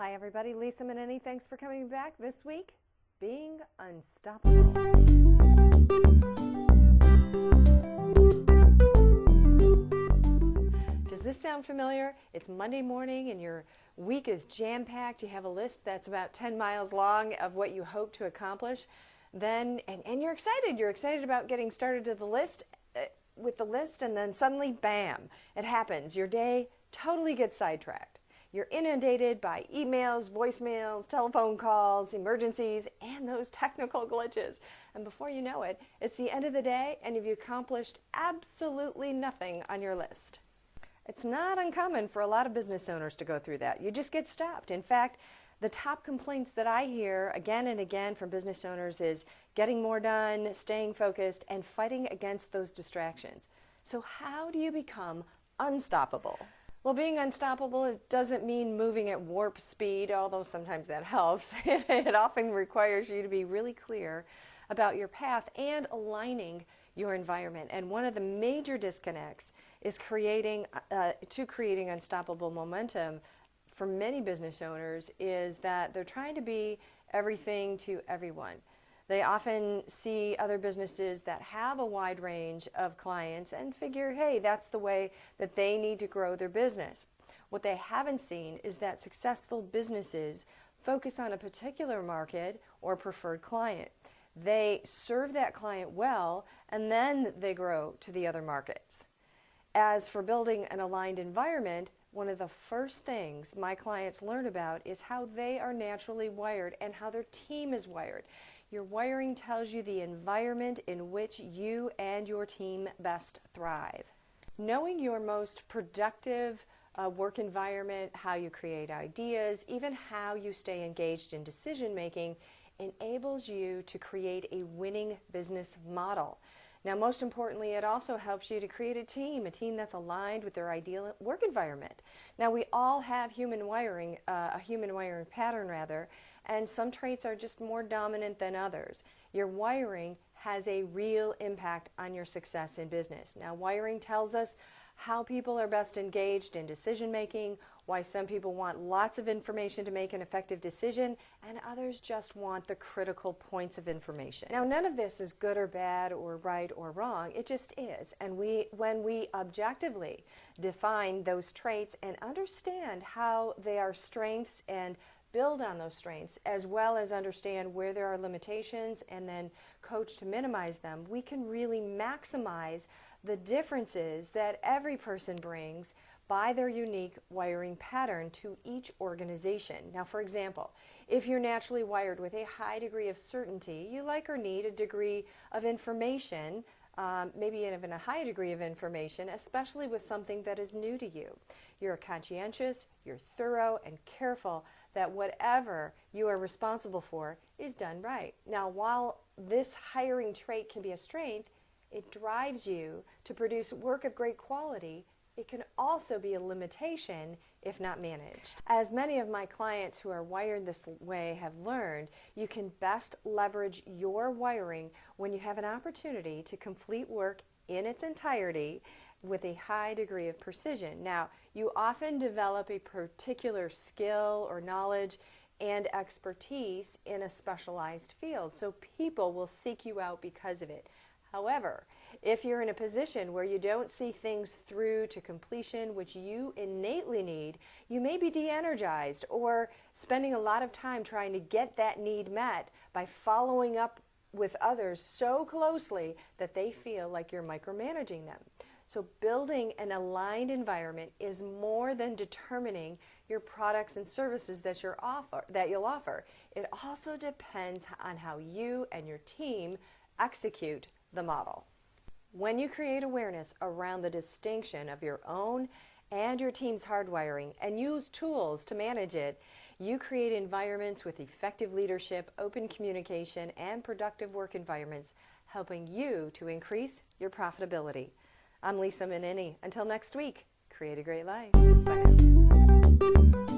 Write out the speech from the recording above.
Hi everybody, Lisa Manini. Thanks for coming back this week. Being unstoppable. Does this sound familiar? It's Monday morning and your week is jam-packed. You have a list that's about 10 miles long of what you hope to accomplish. Then, and you're excited. You're excited about getting started to the list, with the list, and then suddenly, bam, it happens. Your day totally gets sidetracked. You're inundated by emails, voicemails, telephone calls, emergencies, and those technical glitches. And before you know it, it's the end of the day and you've accomplished absolutely nothing on your list. It's not uncommon for a lot of business owners to go through that. You just get stopped. In fact, the top complaints that I hear again and again from business owners is getting more done, staying focused, and fighting against those distractions. So how do you become unstoppable? Well, being unstoppable doesn't mean moving at warp speed, although sometimes that helps. It often requires you to be really clear about your path and aligning your environment. And one of the major disconnects is creating unstoppable momentum for many business owners is that they're trying to be everything to everyone. They often see other businesses that have a wide range of clients and figure, hey, that's the way that they need to grow their business. What they haven't seen is that successful businesses focus on a particular market or preferred client. They serve that client well, and then they grow to the other markets. As for building an aligned environment, one of the first things my clients learn about is how they are naturally wired and how their team is wired. Your wiring tells you the environment in which you and your team best thrive. Knowing your most productive work environment, how you create ideas, even how you stay engaged in decision making, enables you to create a winning business model. Now, most importantly, it also helps you to create a team that's aligned with their ideal work environment. Now, we all have a human wiring pattern rather, and some traits are just more dominant than others. Your wiring has a real impact on your success in business. Now, wiring tells us how people are best engaged in decision making, why some people want lots of information to make an effective decision, and others just want the critical points of information. Now, none of this is good or bad or right or wrong. It just is. And when we objectively define those traits and understand how they are strengths and build on those strengths, as well as understand where there are limitations and then coach to minimize them, we can really maximize the differences that every person brings by their unique wiring pattern to each organization. Now, for example, if you're naturally wired with a high degree of certainty, you like or need a degree of information, maybe even a high degree of information, especially with something that is new to you. You're conscientious, you're thorough and careful that whatever you are responsible for is done right. Now, while this hiring trait can be a strength, it drives you to produce work of great quality. It can also be a limitation if not managed. As many of my clients who are wired this way have learned, you can best leverage your wiring when you have an opportunity to complete work in its entirety with a high degree of precision. Now, you often develop a particular skill or knowledge and expertise in a specialized field, so people will seek you out because of it. However, if you're in a position where you don't see things through to completion, which you innately need, you may be de-energized or spending a lot of time trying to get that need met by following up with others so closely that they feel like you're micromanaging them. So building an aligned environment is more than determining your products and services that you'll offer. It also depends on how you and your team execute the model. When you create awareness around the distinction of your own and your team's hardwiring and use tools to manage it, you create environments with effective leadership, open communication, and productive work environments, helping you to increase your profitability. I'm Lisa Manini. Until next week, create a great life. Bye now.